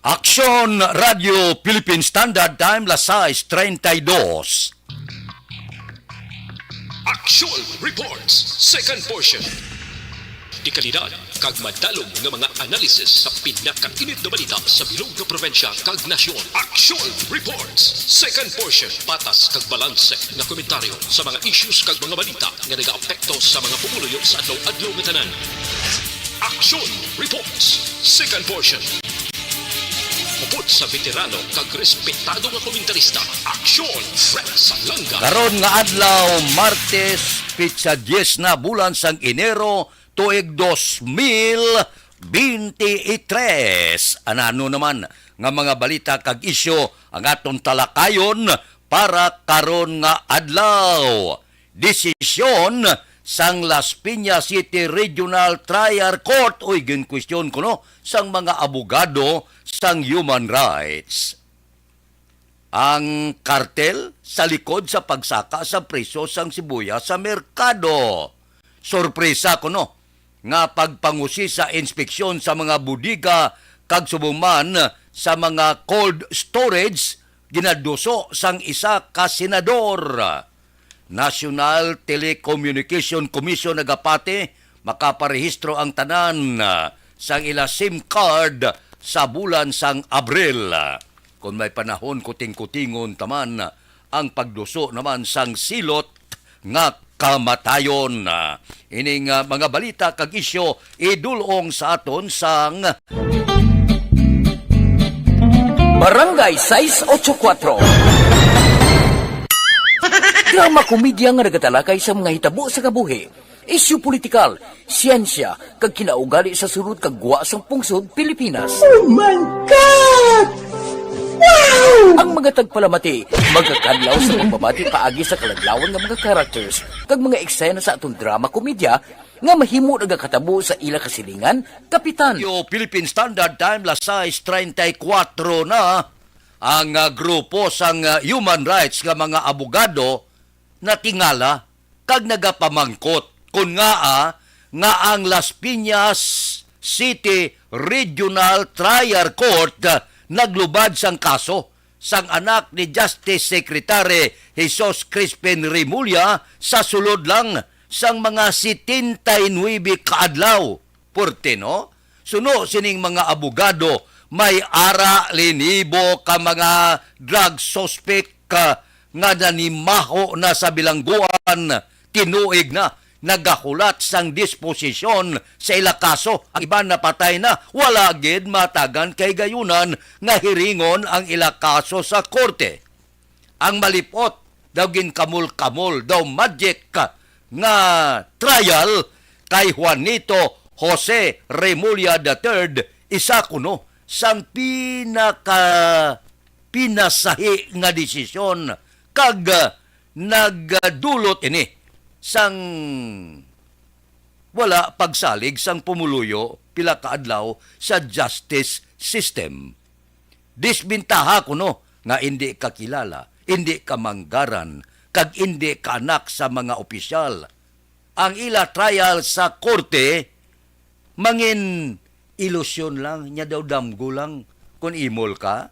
Aksyon Radio Philippine Standard Time, las 6:32. Actual Reports, second portion. Di kalidad, kag madalong nga mga analisis sa pinakainit na balita sa bilog na probinsya kag nasyon. Actual Reports, second portion. Patas kag balanse nga komentaryo sa mga issues kag mga balita nga nagaapekto sa mga pumuluyo sa adlaw-adlaw nga tanan. Actual Reports, second portion. Upod sa veterano kag respetado nga komentarista, Aksyon Fred Salanga. Karon nga adlaw, Martes, pitsa 10 na bulan sang Enero, tuig 2023. Anano naman nga mga balita kag isyo ang aton talakayon para karon nga adlaw. Desisyon sang Las Piñas City Regional Trial Court o question ko no sang mga abogado sang human rights. Ang kartel sa likod sa pagsaka sa preso sang sibuyas sa merkado. Sorpresa ko no nga pagpangusi sa inspeksyon sa mga budiga kag subuman sa mga cold storage ginaduso sang isa ka senador. National Telecommunication Commission nagapati makaparehistro ang tanan sang ila SIM card sa bulan sang Abril. Kung may panahon kuting-kutingon taman ang pagduso naman sang silot nga kamatayon. Ining mga balita kag isyo idulong sa aton sang Barangay 684. Drama komedya nga nagatalakay sa mga hitabo sa kabuhi, isyu politikal, siyensya, kag kinaugali sa surut kag guwa sang pungsod Pilipinas. Oh my God! Wow! Ang mga tagpalamati, magkakadlaw sa pagbabati paagi sa kalaglawan ng mga characters, kag mga eksena sa atong drama komedya nga mahimo nagakatabo sa ila kasilingan, kapitan. Yo Philippine Standard Time, las 6:34 na ang grupo sang human rights nga mga abogado na tingala kag nagapamangkot kun nga ang Las Piñas City Regional Trial Court naglubad sang kaso sang anak ni Justice Secretary Jesus Crispin Remulla sa sulod lang sang mga 79 kaadlaw. Porte no? Suno sining mga abogado may ara linibo ka mga drug suspect nga nanimaho na sa bilangguan, tinuig na, nagahulat sang disposisyon sa ila kaso. Ang iba napatay na, wala gid matagan kay gayunan nga hiringon ang ila kaso sa korte. Ang malipot, daw ginkamul-kamul, daw magic nga trial kay Juanito Jose Remulla III, isa kuno sang pinasahi nga desisyon kag nagdulot ini sang wala pagsalig sang pumuluyo pila ka adlaw sa justice system. Disbintaha kuno nga hindi ka kilala, hindi ka manggaran, kag hindi ka anak sa mga opisyal. Ang ila trial sa korte mangin ilusyon lang, nya daw damgo lang kung imol ka,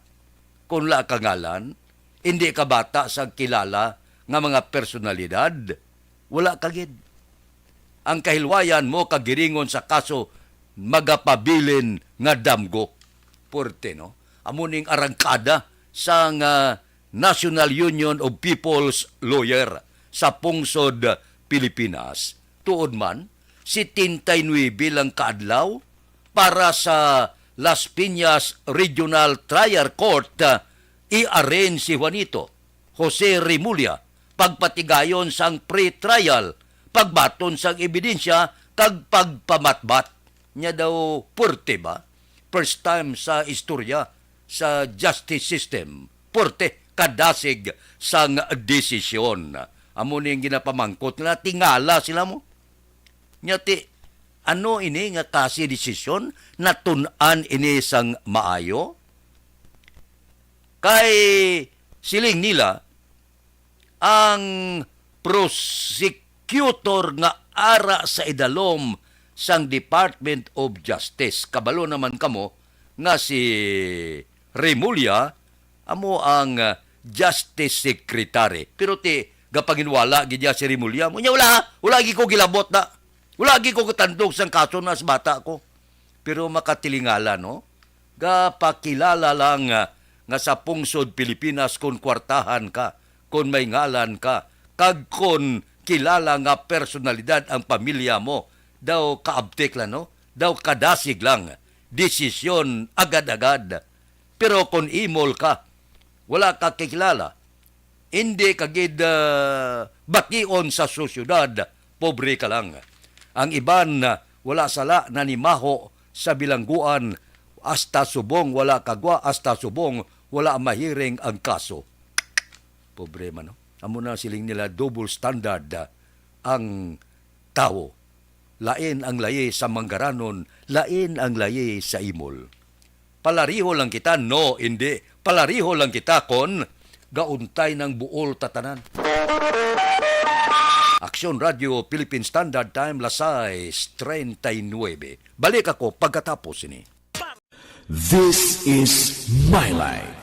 kung la kangalan, hindi ka bata sa kilala nga mga personalidad, wala kagid. Ang kahilwayan mo kagiringon sa kaso magapabilin nga damgo. Porte, no? Amuning arangkada sa National Union of People's Lawyer sa pungsod Pilipinas. Tuod man, si 79 bilang kaadlaw para sa Las Piñas Regional Trial Court i-arrange si Juanito Jose Remulla pagpatigayon sang pre-trial, pagbaton sang ebidensya kag pagpamatbat. Nya daw porte ba? First time sa istorya sa justice system. Porte kadasig sang desisyon. Amo ning ginapamangkot na tingala sila mo. Nya ti ano ini nga kasi desisyon natun-an ini sang maayo? Kay siling nila ang prosecutor nga ara sa idalom sang Department of Justice. Kabalo naman kamo nga si Remulla amo ang Justice Secretary. Pero gapanginwala gid si Remulla mo nya wala gi ko gilabot na. Wala gi ko katandog sang kaso na sa bata ko. Pero makatilingala no. Gapakilala lang nga sa pungsod Pilipinas kung kwartahan ka, kung may ngalan ka, kag kung kilala nga personalidad ang pamilya mo, daw kaabtik lang, no? Daw kadasig lang, desisyon agad-agad. Pero kung imol ka, wala ka kikilala, hindi ka gid bation sa sosyudad, pobre ka lang. Ang iban, wala sala na nimaho sa bilangguan, hasta subong wala kagwa, hasta subong wala mahiring ang kaso. Pobre man, no? Amo na siling nila double standard ang tao. Lain ang laye sa manggaranon, lain ang laye sa imol. Palariho lang kita, no, hindi. Palariho lang kita kon gauntay ng buol tatanan. Aksyon Radio Philippine Standard Time, Lasay 39. Balik ako pagkatapos ini. This is my life.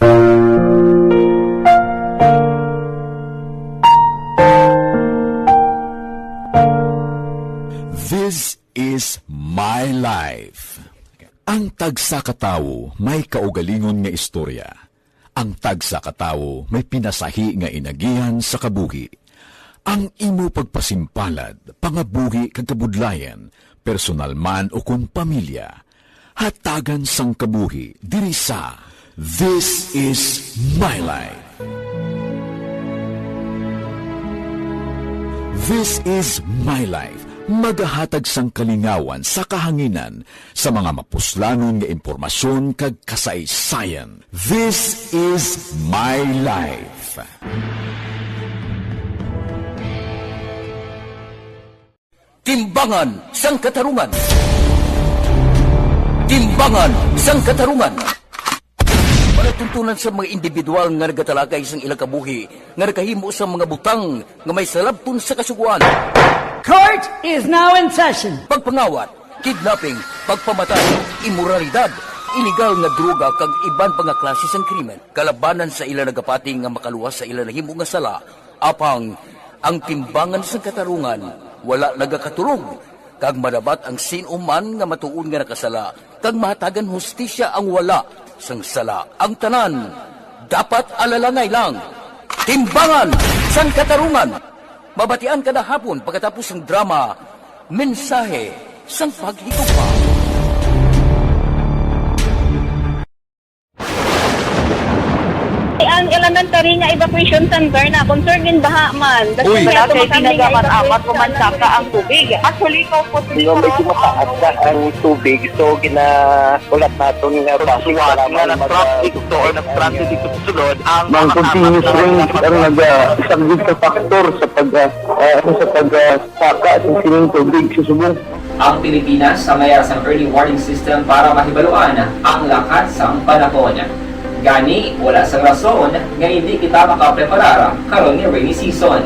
This is my life. Ang tagsa katawo may kaugalingon nga istorya. Ang tagsa katawo may pinasahi nga inagihan sa kabuhi. Ang imo pagpasimpalad, pangabuhi kag kabudlayan, personal man o kung pamilya, hatagan sang kabuhi diri sa This is my life. This is my life. Magahatag sang kalingawan sa kahanginan sa mga mapuslanon nga impormasyon kag kasaysayan. This is my life. Timbangan sang katarungan. Timbangan sang katarungan. Panatuntunan sa mga individual nga nagatalagay sang ilang kabuhi nga nakahimo sa mga butang nga may salabton sa kasuguan. Court is now in session. Pagpangawat, kidnapping, pagpamatay, imoralidad, iligal nga droga kag iban pa nga klase sang krimen. Kalabanan sa ila nagapati nga makaluwas sa ila nahimo nga sala, apang ang timbangan sang katarungan wala nagakatulog. Kag madabat ang sinuman nga matuon nga nakasala, kag mahatagan hustisya ang wala sang sala. Ang tanan dapat alalangay lang. Timbangan sang katarungan. Mabatian kada hapon pagkatapos ng drama, mensahe sang paghigugma. Ang elementary nga evacuation center na concern din baha man. Uy! Wala kay pinagamat-amat pumansaka ang tubig. Actually, ko po Yung medyo mataas na ang tubig, so ginaulat natin nga Pasuwat nga nag-trap dito or nag-transit dito sa sulod ang Mang continuous range ang nag-isang sa factor sa pagsaka at sining tubig sa subong. Ang Pilipinas sa mayroon sa early warning system para mahibaluan ang lakas ng panahon. Gani, wala sang rason nga hindi kita makapreparar karon ni rainy season.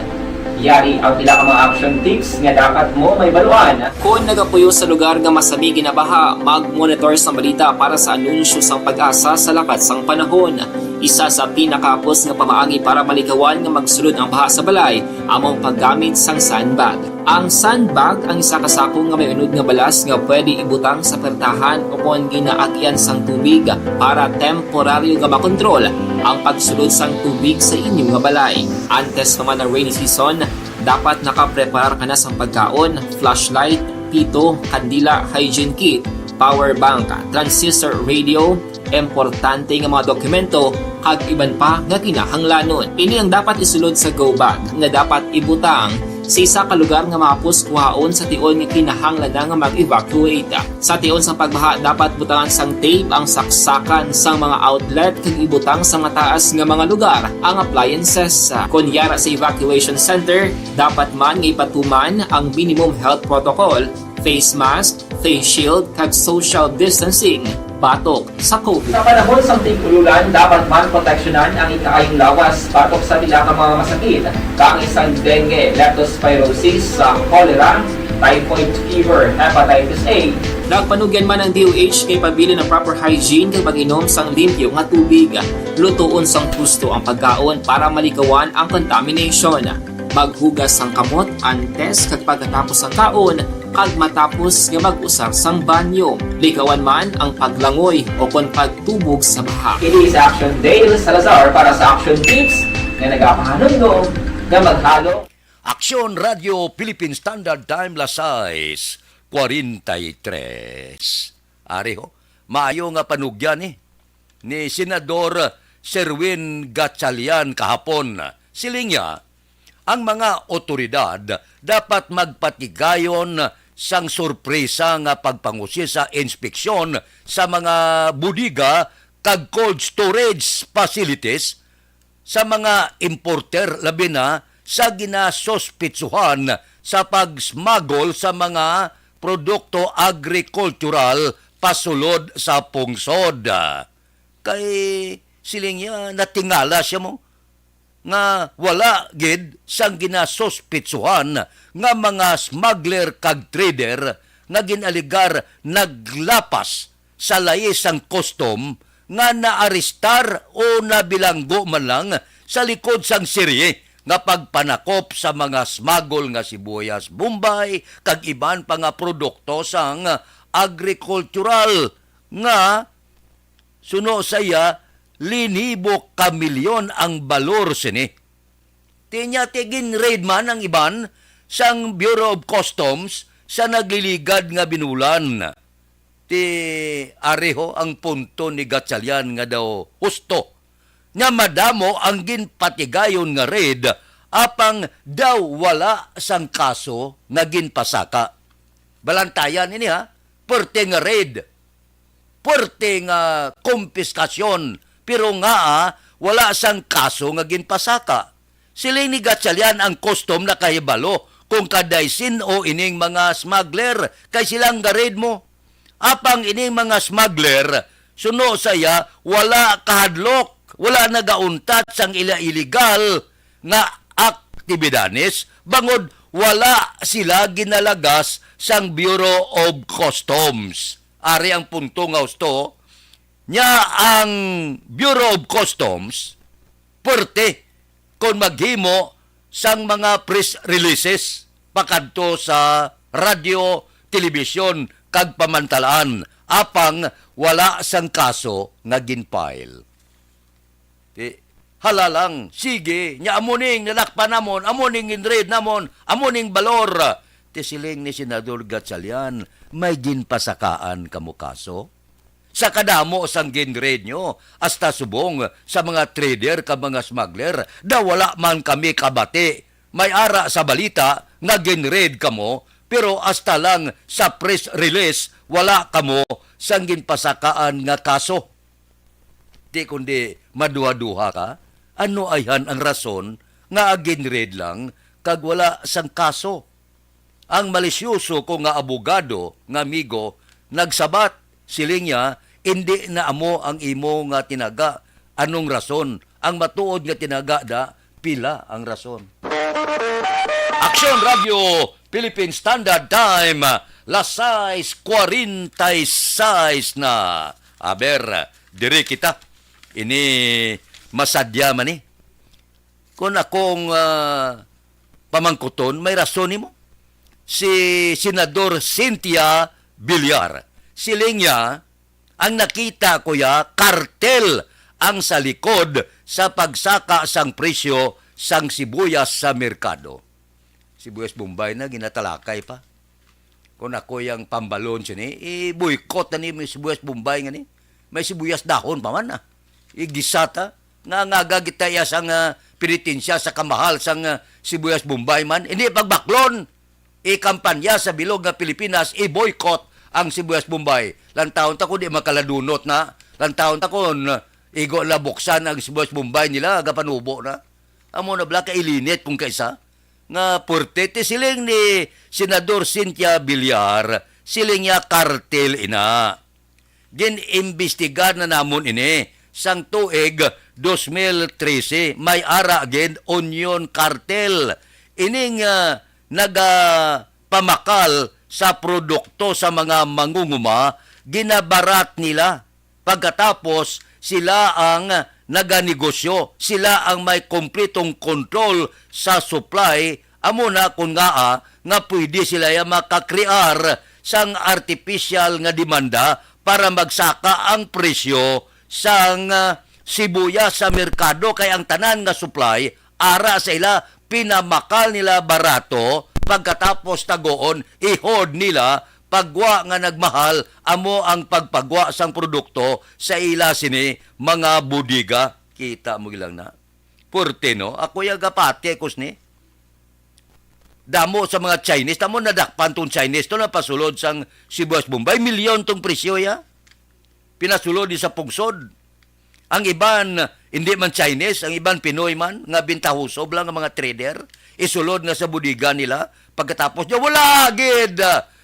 Yari ang pila ka mga action tips nga dapat mo may baluan. Kung nagapuyo sa lugar nga masabi ginabaha, mag-monitor sa balita para sa anunsyo sang pag-asa sa lakas sang panahon. Isa sa pinakapos nga pamaagi para malikawan nga magsulod ang baha sa balay, among paggamit sang sandbag. Ang sandbag ang isa kasako nga may unod nga balas nga pwede ibutang sa pertahan upon ginaagyan sang tubig para temporaryo nga makontrol ang pagsulod sang tubig sa inyong nga balay. Antes naman ng rainy season, dapat nakapreparar ka na sang pagkaon, flashlight, pito, kandila, hygiene kit, power bank, transistor radio, importante nga mga dokumento kag iban pa nga kinahanglanon. Ini ang dapat isulod sa go bag nga dapat ibutang sa isa ka lugar nga mapus kuhaon sa tion nga kinahanglan nga mag-evacuate. Sa tion sa pagbaha dapat butangan sang tape ang saksakan sang mga outlet kag ibutang sa mataas nga mga lugar ang appliances. Kunyara sa evacuation center, dapat man nga ipatuman ang minimum health protocol, face mask, face shield kag social distancing. Batok sa COVID. Sa panahon sa tigululan, dapat man proteksyonan ang ikaayong lawas batok sa pila ka mga masakit, kang isang dengue, leptospirosis, cholera, typhoid fever, hepatitis A. Nagpanugyan man ang DOH kay pabili ng proper hygiene kay pag-inom sang limpyo nga tubig. Lutuon sang gusto ang pagkaon para malikawan ang contamination. Maghugas sang kamot antes kag pagkatapos ang kaon kag matapos nga mag-usar sang banyo. Likawan man ang paglangoy o kon pagtubog sa baha. It is Action Dale Salazar para sa Action Tips na nagapahanong nga maghalo. Aksyon Radio Philippine Standard Time Lasais 43. Ari ho, maayo nga panugyan ni Senador Sherwin Gatchalian kahapon. Siling niya, ang mga otoridad dapat magpatigayon sang sorpresa nga pagpangusi sa inspeksyon sa mga budiga kag cold storage facilities sa mga importer labi na sa ginasospitsuhan sa pag-smuggle sa mga produkto agrikultural pasulod sa pungsod. Kay siling niya natingala siya mo nga wala gid sang ginasospitsuhan nga mga smuggler kag trader nga ginaligar naglapas sa layis sang custom nga naarestar o nabilanggo man lang sa likod sang serye nga pagpanakop sa mga smuggle nga sibuyas Bombay kag iban pa nga produkto sang agricultural nga suno saya 5,000 milyon ang balor sini. Tinya tigin raid man ang iban sang Bureau of Customs sa nagliligad nga binulan. Ti areho ang punto ni Gatchalian nga daw husto. Nga madamo ang ginpatigayon nga raid apang daw wala sang kaso nga ginpasaka. Balantayan ini ha, perte nga raid, perte nga kompiskasyon, pero nga wala sang kaso nga ginpasaka. Sila ni Gatchalian ang custom na kahibalo kung kadaysin o ining mga smuggler kay silang garid mo. Apang ining mga smuggler, suno saya, wala kahadlok, wala nagauntat sang illegal nga aktibidades, bangod wala sila ginalagas sang Bureau of Customs. Ari ang punto nga gusto, nya ang Bureau of Customs, perte kung maghimo sang mga press releases pakadto sa radyo, telebisyon, kag pamantalaan, apang wala sang kaso nga ginfile. Halalang, sige, nya amuning nalakpan namon, amuning ginraid namon, amuning balor. Siling ni Senador Gatchalian, may ginpasakaan kamo kaso? Sa kadamo sang ginraid nyo, hasta subong sa mga trader ka mga smuggler, da wala man kami kabati. May ara sa balita nga ginraid kamo, pero hasta lang sa press release, wala kamo sang ginpasakaan nga kaso. Di kundi maduha-duha ka, ano ayhan ang rason nga ginraid lang kag wala sang kaso. Ang malisyoso ko nga abogado, nga amigo, nagsabat, siling niya, hindi na amo ang imo nga tinaga. Anong rason? Ang matuod nga tinaga da, pila ang rason. Aksyon Radio Philippine Standard Time, Lasais 46 na. Aber, diri kita. Ini masadya man Kung akong pamangkuton, may rason ni mo. Si Senador Cynthia Villar. Siling niya, ang nakita ko kartel ang sa likod sa pagsaka sang presyo sang sibuyas sa merkado. Sibuyas Bombay na ginatalakay pa. Kung ako yung pambalon siya boycott na ni may sibuyas Bombay nga ni. May sibuyas dahon pa man Gisata nga gagitaya sang pinitensya sa kamahal sang sibuyas Bombay man. Hindi pagbaklon. Kampanya sa bilog nga Pilipinas, boycott ang sibuyas Bombay. Lantaon ta ko di makaladunot na. Lantaon ta ko igo la buksan ang sibuyas Bombay nila, gapanubo na. Amo na bala ka ilinit kung kaisa. Nga portete siling ni Senador Cynthia Villar, siling niya kartel ina. Gin-imbestigar na namon ini sang tuig 2013, may ara again onion cartel. Ining pamakal sa produkto sa mga mangunguma, ginabarat nila. Pagkatapos, sila ang naganegosyo, sila ang may kompletong control sa supply. Amo na kung nga pwede sila makakrear sang artificial nga demanda para magsaka ang presyo sang sibuyas sa merkado, kay ang tanan nga supply ara sa ila, pinamakal nila barato, pagkatapos tagoon ihod nila pagwa nga nagmahal, amo ang pagpagwa sang produkto sa ila sini mga budiga. Kita mo lang na porte, no? Ako yung gapate kus ni damo sa mga Chinese, tamo nadakpan tong Chinese to na pasulod sang Sibuyas Bombay, milyon tong presyo ya, pinasulod di sa pungsod. Ang iban, hindi man Chinese, ang iban Pinoy man, nga bintahusob lang ang mga trader, isulod nga sa budiga nila, pagkatapos niya, wala gid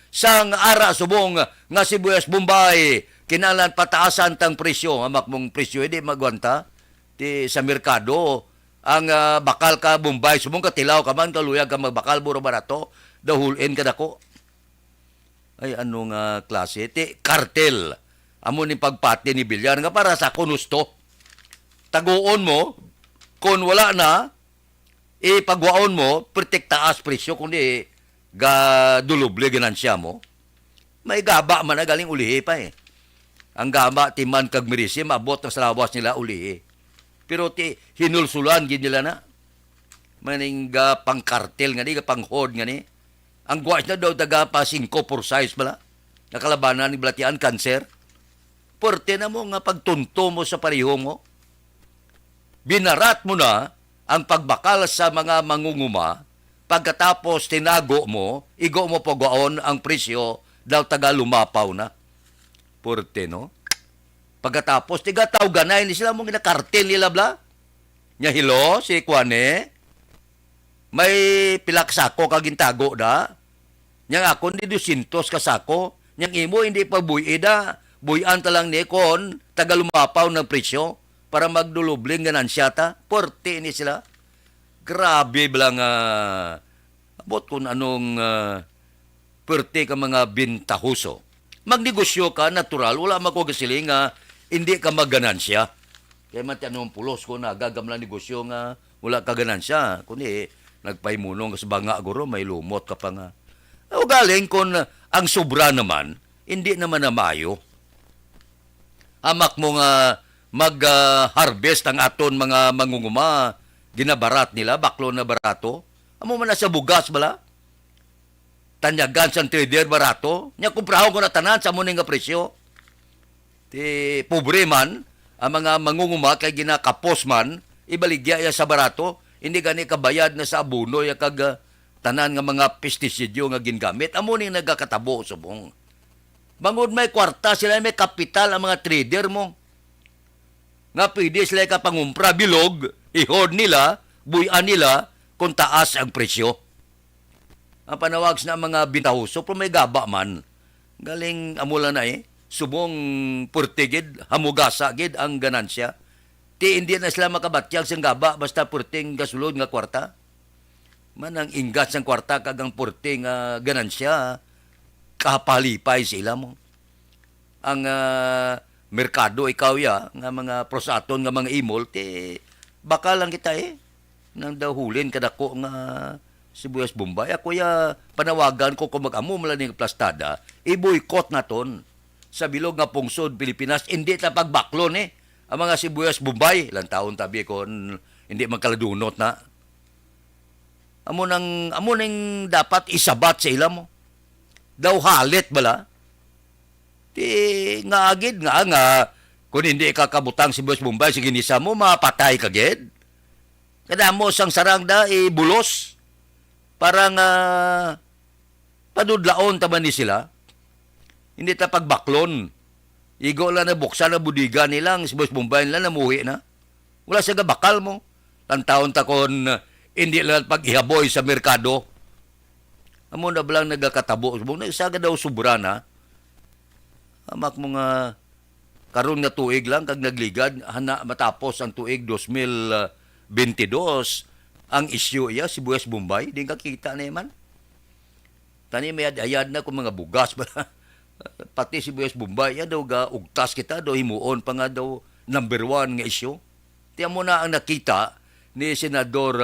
sang ara subong nga Sibuyas Bombay, kinalan pataasan tang presyo, amak mong presyo, hindi magwanta, di sa merkado, ang bakal ka Bombay, subong ka tilaw ka man, kaluyag ka magbakal, buro barato, dahulin ka dako. Ay, anong klase? Ti, kartel. Amo ni pagpati ni Villar, nga para sa kunusto. Taguon mo, kung wala na, ipagwaon mo, pertiktaas presyo, kundi duloble ganansya mo. May gaba man na galing ulihi pa eh. Ang gaba, timan kag mirisi, maabot ng salawas nila ulihi. Pero hinulsulan, gin nila na. Maning pang-kartel nga ni, pang-hod nga ni. Ang guwas na daw, taga pa 5 for size bala. Nakalabanan ni Blatian, cancer. Porte na mo nga pagtunto mo sa pariho mo. Binarat mo na ang pagbakal sa mga mangunguma, pagkatapos tinago mo, igo mo pagwaon ang presyo, daw taga lumapaw na. Porte, no? Pagkatapos, tigataw ganay, ni sila mong ginakartel nila bla. Nya hilo, si Kwane, may pilaksako kagintago da. Nya ako, hindi 200 kasako. Nya imo, hindi pa buy da. Buyan talang ni kon, taga lumapaw ng presyo para magdulubling ganansya ta. Porte ni sila. Grabe bilang abot kung anong porte ka mga bintahuso. Magnegosyo ka, natural, wala magkagasiling hindi ka magganansya. Kaya man tanong pulos ko na gagamlang negosyo nga wala ka ganansya. Kundi nagpaimunong sa banga guro, may lumot ka pa nga. O galing kung ang sobra naman, hindi naman na mayo. Amak mo nga mag-harvest ang aton mga mangunguma, ginabarat nila, baklo na barato. Amo man na sa bugas bala? Tanyagan sa trader barato. Nya kumprahon ko na tanan sa muning nga presyo. Ti pobre man, ang mga mangunguma kay ginakapos man, ibaligya ya sa barato, hindi gani kabayad na sa abono ya kag tanan nga mga pestisidyo nga gingamit. Amo ning nagakatabo subong. Bangod may kwarta sila, may kapital ang mga trader mo. Nga pwede sila kapangumpra bilog, ihod nila, buyan nila, kung taas ang presyo. Ang panawag na mga bintahuso, pero may gaba man. Galing amula na subong purtigid, hamugasa gid ang ganansya. Ti hindi na sila makabatyag sang gaba, basta purting gasulod nga kwarta. Man ang ingat sang kwarta kagang purting ganansya, kapalipay sila mo. Ang merkado ikaw ya, nga mga prosaton nga mga imol, baka lang kita nang dahulin kadako nga Sibuyas Bombay. Ako ya panawagan ko kung mag-amo mula ng plastada, i-boycott na ton sa bilog nga pungsod Pilipinas, hindi ta pagbaklon ang mga Sibuyas Bombay. Ilang taon tabi ko hindi magkaladunot na. Amo nang dapat isabat sa ilam mo. Daw halit bala. Ti nga agid nga kung hindi kakabutang Sibuyas Bombay sa ginisa mo, mapatay ka gid. Kada mo sang sarang da bulos. Parang padudlaon taman ni sila. Hindi ta pagbaklon. Igo lang na buksan na budiga nilang Sibuyas Bombay nila namuhi na. Wala sa bakal mo. Tantaon ta kon hindi lang pag-ihaboy sa merkado. Amo na balang nagakatabo. Nagsaga daw sobra na. Amak mga karon nga tuig lang kag nagligad hana matapos ang tuig 2022 ang issue iya Sibuyas Bombay, di ka kita na man. Tani may ayad na kung mga bugas ba. Pati si Buyas Bombay, daw ga ugtas kita, daw himuon pa nga daw number 1 nga isyu. Tiyan mo na ang nakita ni Senador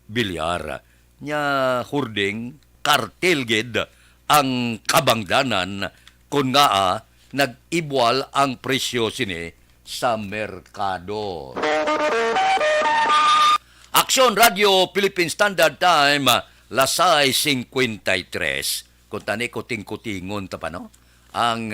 Villar niya hurding kartel gid ang kabangdanan kung nga nag-ibwal ang presyo sini sa merkado. Aksyon Radio Philippine Standard Time, Lasay 53. Kung tani kuting-kutingon ta pa, no? Ang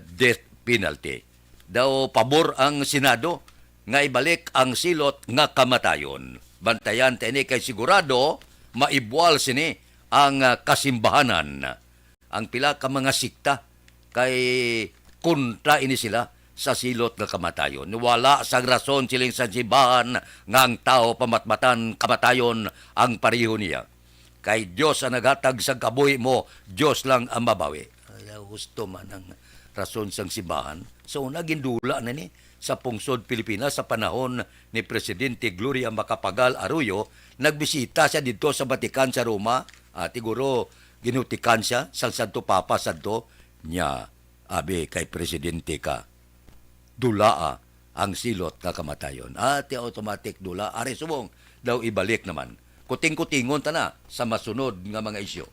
death penalty. Daw pabor ang Senado nga ibalik ang silot nga kamatayon. Bantayan tani kay sigurado maibwal sini ang kasimbahanan. Ang pila ka mga sikta kay kontra ini sila sa silot nga kamatayon. Wala sa rason siling sa simbahan nga ang tao pamatmatan kamatayon ang pareho niya. Kay Diyos ang naghatag sa kabuhi mo, Diyos lang ang mabawi. Ay, gusto man ang rason sang simbahan. So, nagindula na ni sa pungsod Pilipinas sa panahon ni Presidente Gloria Macapagal Arroyo, nagbisita siya dito sa Vatican sa Roma. Siguro, ginutikan siya sa Santo Papa Santo niya. Abi, kay Presidente ka, dulaa ang silot na kamatayon. Automatic dula. Ari subong, daw ibalik naman. Kuting-kutingon ta na sa masunod nga mga isyu.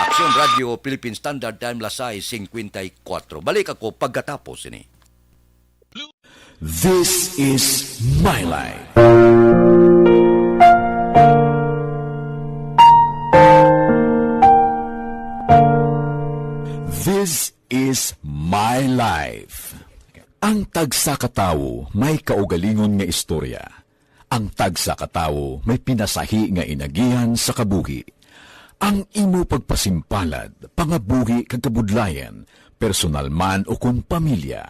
Aksyon Radio Philippine Standard Time, Lasay 54. Balik ako pagkatapos ini. This is My Life. This is My Life. Ang tagsa katawo may kaugalingon nga istorya. Ang tagsa katawo may pinasahi nga inagihan sa kabuhi. Ang imo pagpasimpalad, pangabuhi kag kabudlayan, personal man o kung pamilya,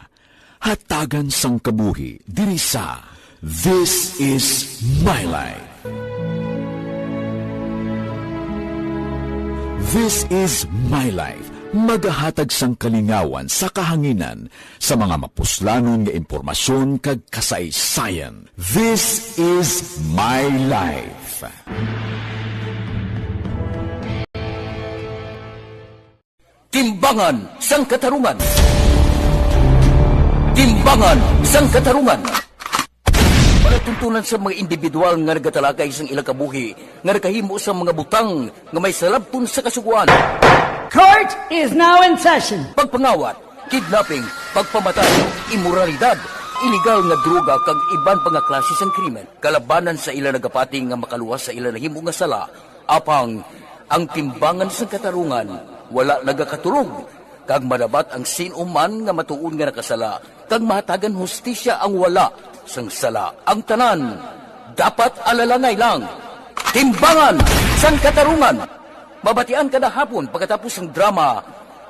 hatagan sang kabuhi diri sa This is My Life. This is My Life. Magahatag sang kalingawan sa kahanginan sa mga mapuslanon nga impormasyon kag kasaysayan. This is My Life. Timbangan sang katarungan. Timbangan sang katarungan. Palatuntunan sa mga individual nga nagatalagay sang ilang kabuhi nga nakahimo sa mga butang nga may salabton sa kasuguan. Court is now in session. Pagpangawat, kidnapping, pagpamatay, imoralidad, iligal nga droga kag iban pa nga klase sang krimen. Kalabanan sa ilang nagapating nga makaluwas sa ilang nahimo nga sala, apang ang timbangan sang katarungan wala nagakatulog. Kag madabat ang sinuman nga matuon nga nakasala, kag mahatagan hustisya ang wala sang sala. Ang tanan, dapat alalangay lang. Timbangan sang katarungan. Mabatian kada hapon pagkatapos ng drama,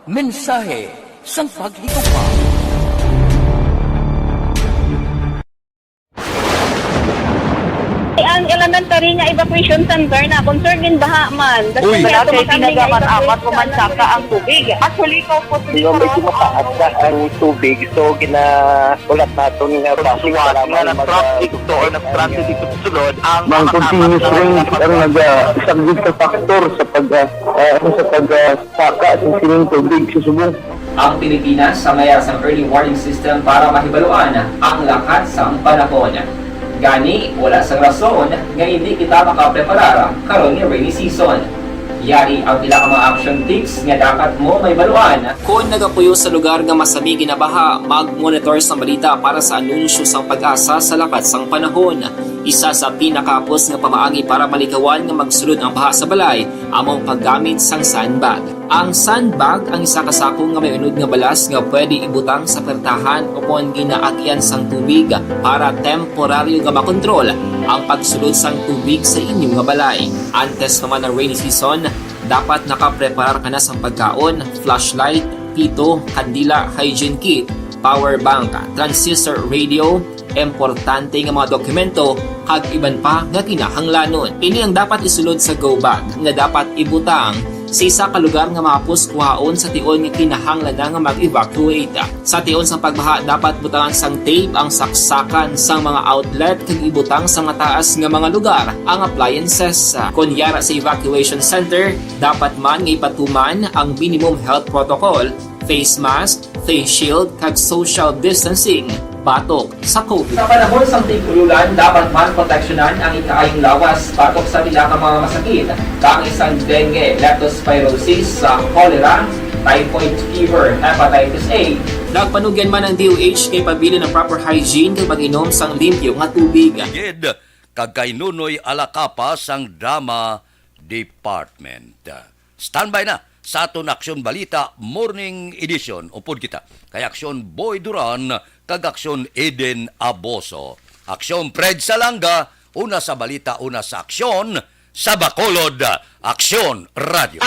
mensahe sang paghigugma. Ang elementary nga evacuation center na concern din baha man. Uy. Kaya Kaya ginagaman-amat kumansaka ang tubig. Actually, ko po medyo mataas na ang tubig. So, ginaulat natin nga Pagsuwat nga ng traffic to or ng traffic dito sa sulod ang mga continuous rain ang nag-isang sa factor sa pagsaka sa sining tubig sa subong. Ang Pilipinas sa mayroon sa early warning system para mahibaluan ang lakas ng panahon. Gani, wala sang rason nga hindi kita makapreparara karon ni rainy season. Yari ang pila ka mga action tips nga dapat mo may baluan. Kung nagapuyo sa lugar nga masabi ginabaha, mag-monitor sa balita para sa anunsyo sang pag-asa sa lakat sang panahon. Isa sa pinakapos nga pamaagi para malikawan nga magsulod ang baha sa balay, among paggamit sang sandbag. Ang sandbag ang isa ka sako nga may unod nga balas nga pwede ibutang sa pertahan o kung ginaagyan sang tubig para temporaryo nga makontrol ang pagsulod sang tubig sa inyong nga balay. Antes naman ng rainy season, dapat nakapreparar ka na sang pagkaon, flashlight, pito, kandila, hygiene kit, power bank, transistor radio, importante nga mga dokumento, kag iban pa nga kinahanglanon. Ini ang dapat isulod sa go bag nga dapat ibutang sa isa ka lugar nga mapos kuhaon sa tion nga kinahanglan nga mag-evacuate. Sa tion sa pagbaha dapat butangan sang tape ang saksakan sang mga outlet kag ibutang sa mataas nga mga lugar ang appliances. Kunyara sa evacuation center, dapat man nga ipatuman ang minimum health protocol, face mask, face shield kag social distancing batok sa COVID. Sa panahon sa tig-ululan, dapat man proteksyonan ang ikaayong lawas batok sa pila ka mga masakit, kang isang dengue, leptospirosis, cholera, typhoid fever, hepatitis A. Nagpanugyan man ang DOH kay pabili ng proper hygiene kag pag-inom sang limpyo nga tubig. Gid kag kay Nunoy Alacapa sang Drama Department. Standby na sa aton Aksyon Balita Morning Edition. Upod kita kay Aksyon Boy Duran kag Aksyon Eden Aboso. Aksyon Fred Salanga, una sa balita, una sa aksyon, sa Bacolod, Aksyon Radio.